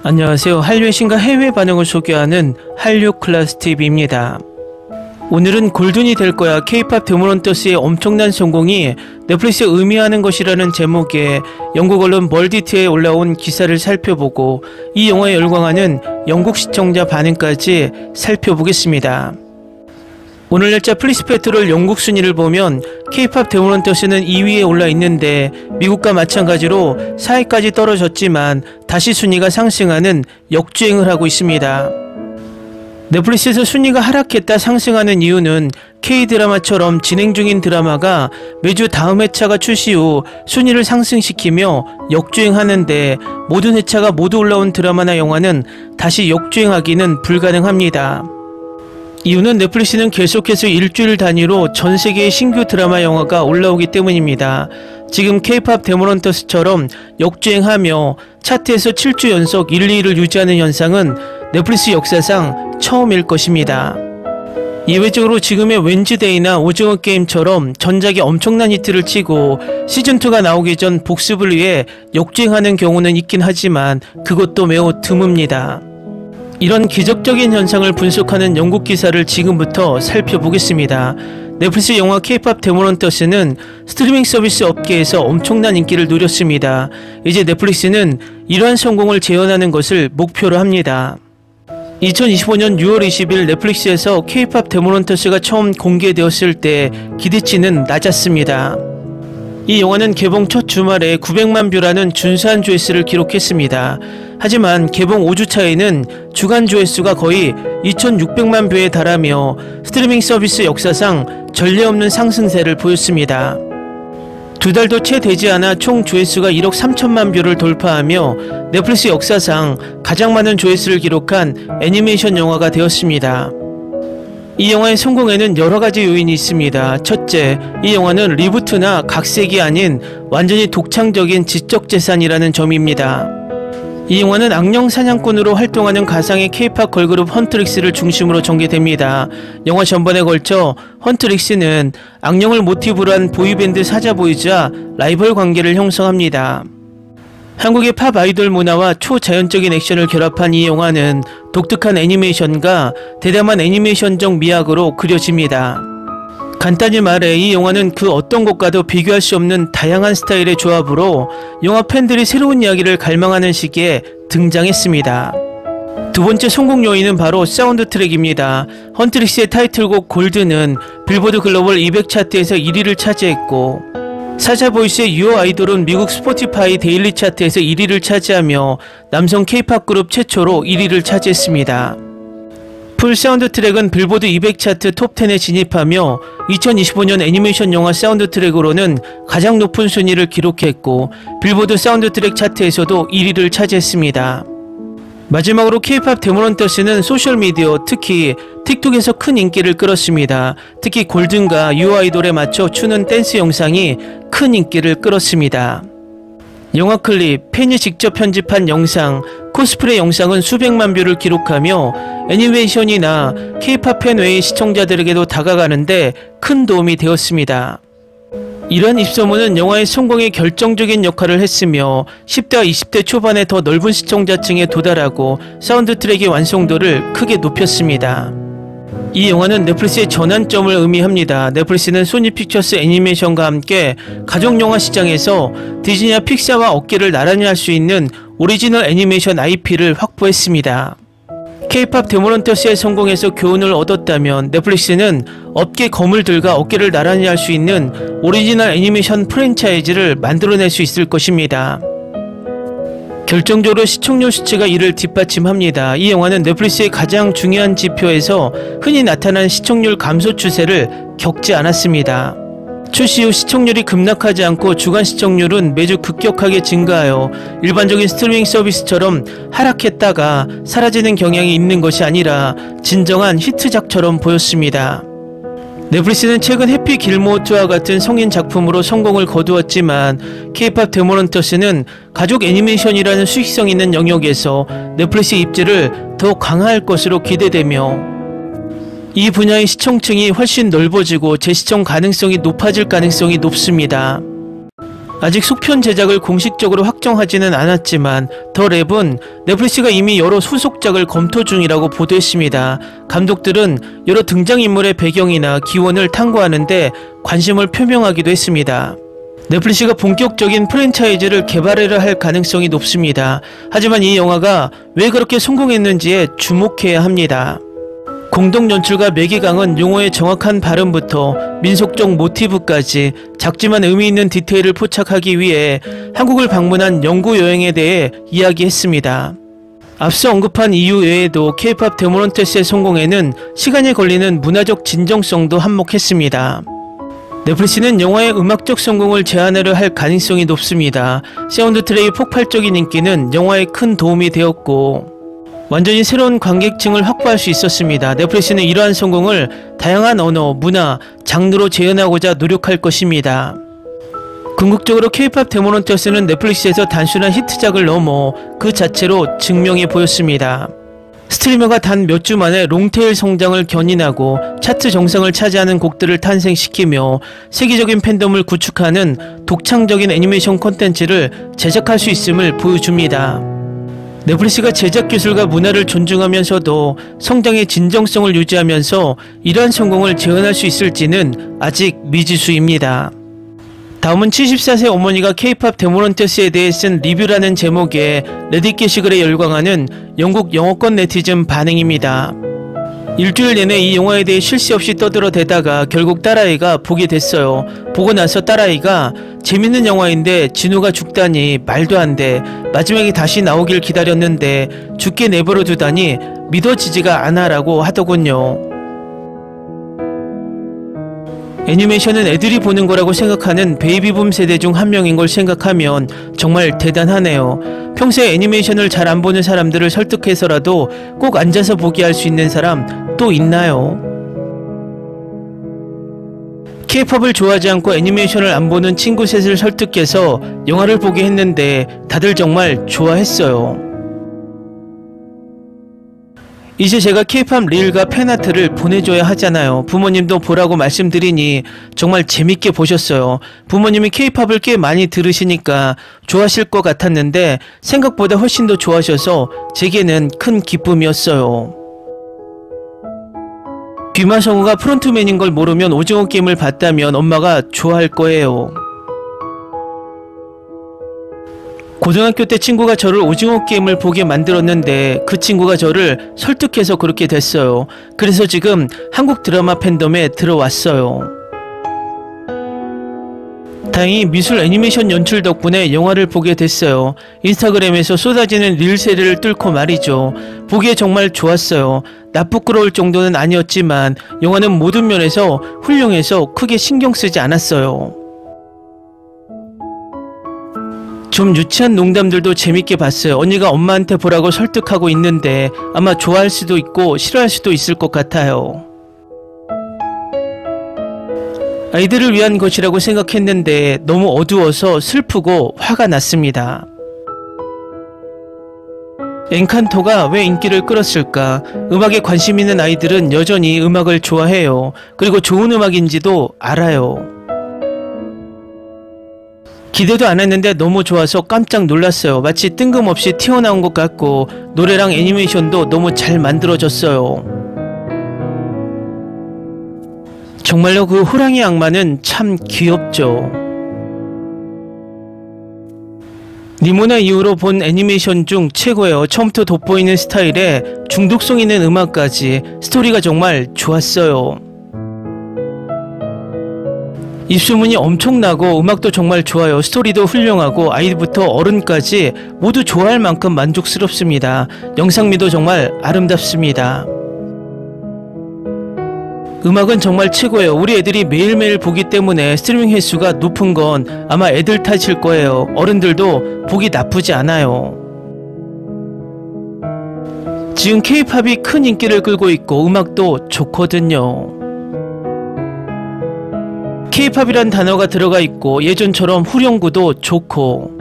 안녕하세요. 한류의 신과 해외 반응을 소개하는 한류 클래스TV입니다. 오늘은 골든이 될 거야 K-POP 데모넌터스의 엄청난 성공이 넷플릭스에 의미하는 것이라는 제목의 영국 언론 멀디트에 올라온 기사를 살펴보고 이 영화에 열광하는 영국 시청자 반응까지 살펴보겠습니다. 오늘 날짜 플리스페트롤 영국 순위를 보면 K-POP 데모넌터스는 2위에 올라 있는데 미국과 마찬가지로 4위까지 떨어졌지만 다시 순위가 상승하는 역주행을 하고 있습니다. 넷플릭스에서 순위가 하락했다 상승하는 이유는 K-드라마처럼 진행 중인 드라마가 매주 다음 회차가 출시 후 순위를 상승시키며 역주행하는데 모든 회차가 모두 올라온 드라마나 영화는 다시 역주행하기는 불가능합니다. 이유는 넷플릭스는 계속해서 일주일 단위로 전 세계의 신규 드라마 영화가 올라오기 때문입니다. 지금 K-POP 데모넌터스처럼 역주행하며 차트에서 7주 연속 1, 2위를 유지하는 현상은 넷플릭스 역사상 처음일 것입니다. 예외적으로 지금의 웬즈데이나 오징어 게임처럼 전작이 엄청난 히트를 치고 시즌2가 나오기 전 복습을 위해 역주행하는 경우는 있긴 하지만 그것도 매우 드뭅니다. 이런 기적적인 현상을 분석하는 영국 기사를 지금부터 살펴보겠습니다. 넷플릭스 영화 K-POP 데모넌터스는 스트리밍 서비스 업계에서 엄청난 인기를 누렸습니다. 이제 넷플릭스는 이러한 성공을 재현하는 것을 목표로 합니다. 2025년 6월 20일 넷플릭스에서 K-POP 데모넌터스가 처음 공개되었을 때 기대치는 낮았습니다. 이 영화는 개봉 첫 주말에 900만 뷰라는 준수한 조회수를 기록했습니다. 하지만 개봉 5주차에는 주간 조회수가 거의 2600만 뷰에 달하며 스트리밍 서비스 역사상 전례 없는 상승세를 보였습니다. 두 달도 채 되지 않아 총 조회수가 1억 3천만 뷰를 돌파하며 넷플릭스 역사상 가장 많은 조회수를 기록한 애니메이션 영화가 되었습니다. 이 영화의 성공에는 여러가지 요인이 있습니다. 첫째, 이 영화는 리부트나 각색이 아닌 완전히 독창적인 지적재산이라는 점입니다. 이 영화는 악령 사냥꾼으로 활동하는 가상의 K-POP 걸그룹 헌트릭스를 중심으로 전개됩니다. 영화 전반에 걸쳐 헌트릭스는 악령을 모티브로 한 보이밴드 사자보이자 라이벌 관계를 형성합니다. 한국의 팝 아이돌 문화와 초자연적인 액션을 결합한 이 영화는 독특한 애니메이션과 대담한 애니메이션적 미학으로 그려집니다. 간단히 말해 이 영화는 그 어떤 것과도 비교할 수 없는 다양한 스타일의 조합으로 영화 팬들이 새로운 이야기를 갈망하는 시기에 등장했습니다. 두 번째 성공 요인은 바로 사운드 트랙입니다. 헌트릭스의 타이틀곡 골드는 빌보드 글로벌 200 차트에서 1위를 차지했고 사자보이스의 유어 아이돌은 미국 스포티파이 데일리 차트에서 1위를 차지하며 남성 K-POP 그룹 최초로 1위를 차지했습니다. 풀 사운드 트랙은 빌보드 200 차트 톱10에 진입하며 2025년 애니메이션 영화 사운드 트랙으로는 가장 높은 순위를 기록했고 빌보드 사운드 트랙 차트에서도 1위를 차지했습니다. 마지막으로 K-POP 데모넌터스는 소셜미디어, 특히 틱톡에서 큰 인기를 끌었습니다. 특히 골든과 유어 아이돌에 맞춰 추는 댄스 영상이 큰 인기를 끌었습니다. 영화 클립, 팬이 직접 편집한 영상, 코스프레 영상은 수백만 뷰를 기록하며 애니메이션이나 K-POP 팬 외의 시청자들에게도 다가가는데 큰 도움이 되었습니다. 이러한 입소문은 영화의 성공에 결정적인 역할을 했으며 10대와 20대 초반의 더 넓은 시청자층에 도달하고 사운드 트랙의 완성도를 크게 높였습니다. 이 영화는 넷플릭스의 전환점을 의미합니다. 넷플릭스는 소니 픽처스 애니메이션과 함께 가족영화 시장에서 디즈니와 픽사와 어깨를 나란히 할 수 있는 오리지널 애니메이션 IP를 확보했습니다. K-POP 데모넌터스의 성공에서 교훈을 얻었다면 넷플릭스는 업계 거물들과 어깨를 나란히 할 수 있는 오리지널 애니메이션 프랜차이즈를 만들어낼 수 있을 것입니다. 결정적으로 시청률 수치가 이를 뒷받침합니다. 이 영화는 넷플릭스의 가장 중요한 지표에서 흔히 나타난 시청률 감소 추세를 겪지 않았습니다. 출시 후 시청률이 급락하지 않고 주간 시청률은 매주 급격하게 증가하여 일반적인 스트리밍 서비스처럼 하락했다가 사라지는 경향이 있는 것이 아니라 진정한 히트작처럼 보였습니다. 넷플릭스는 최근 해피 길모어트와 같은 성인 작품으로 성공을 거두었지만 K-POP 데모넌터스는 가족 애니메이션이라는 수익성 있는 영역에서 넷플릭스 입지를 더 강화할 것으로 기대되며 이 분야의 시청층이 훨씬 넓어지고 재시청 가능성이 높아질 가능성이 높습니다. 아직 속편 제작을 공식적으로 확정하지는 않았지만 더 랩은 넷플릭스가 이미 여러 후속작을 검토 중이라고 보도했습니다. 감독들은 여러 등장인물의 배경이나 기원을 탐구하는데 관심을 표명하기도 했습니다. 넷플릭스가 본격적인 프랜차이즈를 개발해야 할 가능성이 높습니다. 하지만 이 영화가 왜 그렇게 성공했는지에 주목해야 합니다. 공동 연출가 매기강은 용어의 정확한 발음부터 민속적 모티브까지 작지만 의미 있는 디테일을 포착하기 위해 한국을 방문한 연구 여행에 대해 이야기했습니다. 앞서 언급한 이유 외에도 K-POP 데모넌테스의 성공에는 시간이 걸리는 문화적 진정성도 한몫했습니다. 넷플릭스는 영화의 음악적 성공을 제한하려 할 가능성이 높습니다. 사운드 트랙의 폭발적인 인기는 영화에 큰 도움이 되었고 완전히 새로운 관객층을 확보할 수 있었습니다. 넷플릭스는 이러한 성공을 다양한 언어, 문화, 장르로 재현하고자 노력할 것입니다. 궁극적으로 K-POP 데모넌테스는 넷플릭스에서 단순한 히트작을 넘어 그 자체로 증명해 보였습니다. 스트리머가 단 몇 주 만에 롱테일 성장을 견인하고 차트 정상을 차지하는 곡들을 탄생시키며 세계적인 팬덤을 구축하는 독창적인 애니메이션 콘텐츠를 제작할 수 있음을 보여줍니다. 넷플릭스가 제작 기술과 문화를 존중하면서도 성장의 진정성을 유지하면서 이러한 성공을 재현할 수 있을지는 아직 미지수입니다. 다음은 74세 어머니가 K-POP 데모넌테스에 대해 쓴 리뷰라는 제목의 레딧 게시글에 열광하는 영국 영어권 네티즌 반응입니다. 일주일 내내 이 영화에 대해 쉴 새 없이 떠들어대다가 결국 딸아이가 보게 됐어요. 보고 나서 딸아이가 재밌는 영화인데 진우가 죽다니 말도 안 돼. 마지막에 다시 나오길 기다렸는데 죽게 내버려 두다니 믿어지지가 않아 라고 하더군요. 애니메이션은 애들이 보는 거라고 생각하는 베이비붐 세대 중 한 명인 걸 생각하면 정말 대단하네요. 평소에 애니메이션을 잘 안 보는 사람들을 설득해서라도 꼭 앉아서 보게 할 수 있는 사람 또 있나요? K-POP을 좋아하지 않고 애니메이션을 안 보는 친구 셋을 설득해서 영화를 보게 했는데 다들 정말 좋아했어요. 이제 제가 K-POP 릴과 팬아트를 보내줘야 하잖아요. 부모님도 보라고 말씀드리니 정말 재밌게 보셨어요. 부모님이 K-POP을 꽤 많이 들으시니까 좋아하실 것 같았는데 생각보다 훨씬 더 좋아하셔서 제게는 큰 기쁨이었어요. 귀마성우가 프론트맨인 걸 모르면 오징어 게임을 봤다면 엄마가 좋아할 거예요. 고등학교 때 친구가 저를 오징어 게임을 보게 만들었는데 그 친구가 저를 설득해서 그렇게 됐어요. 그래서 지금 한국 드라마 팬덤에 들어왔어요. 다행히 미술 애니메이션 연출 덕분에 영화를 보게 됐어요. 인스타그램에서 쏟아지는 릴 세례를 뚫고 말이죠. 보기에 정말 좋았어요. 나쁘끄러울 정도는 아니었지만 영화는 모든 면에서 훌륭해서 크게 신경 쓰지 않았어요. 좀 유치한 농담들도 재밌게 봤어요. 언니가 엄마한테 보라고 설득하고 있는데 아마 좋아할 수도 있고 싫어할 수도 있을 것 같아요. 아이들을 위한 것이라고 생각했는데 너무 어두워서 슬프고 화가 났습니다. 엔칸토가 왜 인기를 끌었을까? 음악에 관심 있는 아이들은 여전히 음악을 좋아해요. 그리고 좋은 음악인지도 알아요. 기대도 안 했는데 너무 좋아서 깜짝 놀랐어요. 마치 뜬금없이 튀어나온 것 같고 노래랑 애니메이션도 너무 잘 만들어졌어요. 정말로 그 호랑이 악마는 참 귀엽죠. 니모나 이후로 본 애니메이션 중 최고예요. 처음부터 돋보이는 스타일에 중독성 있는 음악까지 스토리가 정말 좋았어요. 입소문이 엄청나고 음악도 정말 좋아요. 스토리도 훌륭하고 아이부터 어른까지 모두 좋아할 만큼 만족스럽습니다. 영상미도 정말 아름답습니다. 음악은 정말 최고예요. 우리 애들이 매일매일 보기 때문에 스트리밍 횟수가 높은 건 아마 애들 탓일 거예요. 어른들도 보기 나쁘지 않아요. 지금 K-POP이 큰 인기를 끌고 있고 음악도 좋거든요. K-POP이란 단어가 들어가 있고 예전처럼 후렴구도 좋고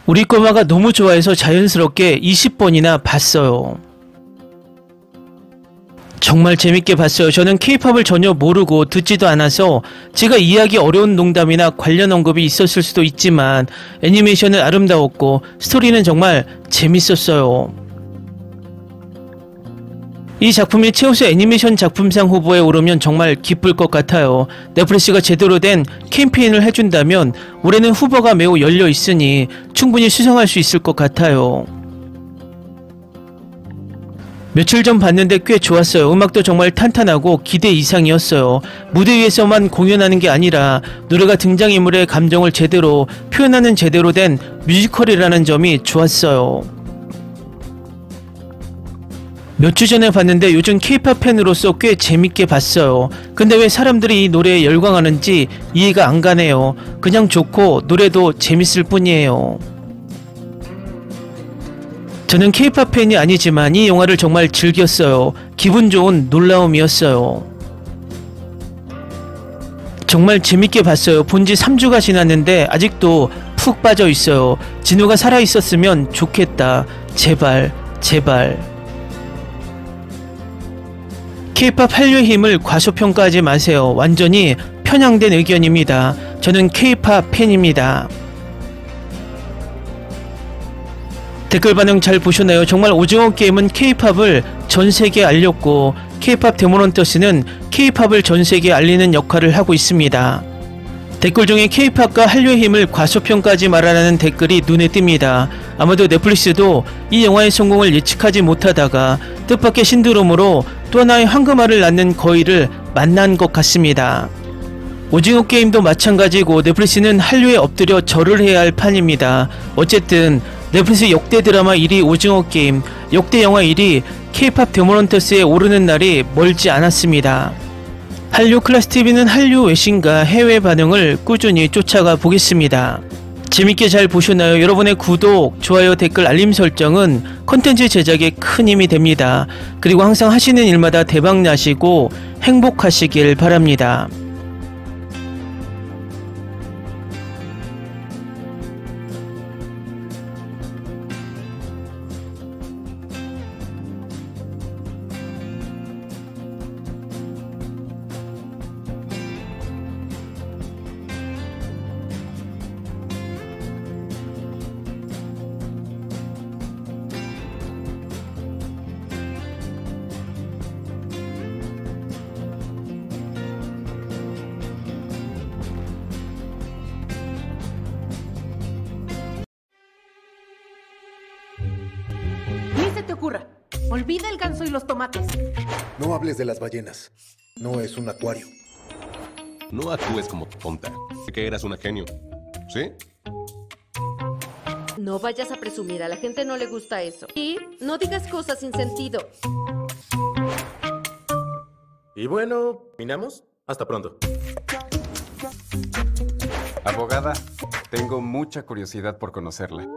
우리 꼬마가 너무 좋아해서 자연스럽게 20번이나 봤어요. 정말 재밌게 봤어요. 저는 케이팝을 전혀 모르고 듣지도 않아서 제가 이해하기 어려운 농담이나 관련 언급이 있었을 수도 있지만 애니메이션은 아름다웠고 스토리는 정말 재밌었어요. 이 작품이 최우수 애니메이션 작품상 후보에 오르면 정말 기쁠 것 같아요. 넷플릭스가 제대로 된 캠페인을 해준다면 올해는 후보가 매우 열려 있으니 충분히 수상할 수 있을 것 같아요. 며칠 전 봤는데 꽤 좋았어요. 음악도 정말 탄탄하고 기대 이상이었어요. 무대 위에서만 공연하는 게 아니라 노래가 등장인물의 감정을 제대로 표현하는 제대로 된 뮤지컬이라는 점이 좋았어요. 몇 주 전에 봤는데 요즘 케이팝 팬으로서 꽤 재밌게 봤어요. 근데 왜 사람들이 이 노래에 열광하는지 이해가 안 가네요. 그냥 좋고 노래도 재밌을 뿐이에요. 저는 케이팝 팬이 아니지만 이 영화를 정말 즐겼어요. 기분 좋은 놀라움이었어요. 정말 재밌게 봤어요. 본지 3주가 지났는데 아직도 푹 빠져 있어요. 진우가 살아있었으면 좋겠다. 제발, 제발. 케이팝 한류의 힘을 과소평가하지 마세요. 완전히 편향된 의견입니다. 저는 케이팝 팬입니다. 댓글 반응 잘 보셨나요? 정말 오징어 게임은 케이팝을 전세계에 알렸고 케이팝 데모넌터스는 케이팝을 전세계에 알리는 역할을 하고 있습니다. 댓글 중에 케이팝과 한류의 힘을 과소평가하지 말아라는 댓글이 눈에 띕니다. 아마도 넷플릭스도 이 영화의 성공을 예측하지 못하다가 뜻밖의 신드롬으로 또 하나의 황금알을 낳는 거위를 만난 것 같습니다. 오징어 게임도 마찬가지고 넷플릭스는 한류에 엎드려 절을 해야 할 판입니다. 어쨌든 넷플릭스 역대 드라마 1위 오징어 게임, 역대 영화 1위 케이팝 데모넌터스에 오르는 날이 멀지 않았습니다. 한류 클래스TV는 한류 외신과 해외 반응을 꾸준히 쫓아가 보겠습니다. 재밌게 잘 보셨나요? 여러분의 구독, 좋아요, 댓글, 알림 설정은 콘텐츠 제작에 큰 힘이 됩니다. 그리고 항상 하시는 일마다 대박 나시고 행복하시길 바랍니다. Ni se te ocurra. Olvida el ganso y los tomates. No hables de las ballenas. No es un acuario. No actúes como tonta. Que eras una genio. ¿Sí? No vayas a presumir, a la gente no le gusta eso. Y no digas cosas sin sentido. Y bueno, ¿terminamos? Hasta pronto. Abogada, tengo mucha curiosidad por conocerla.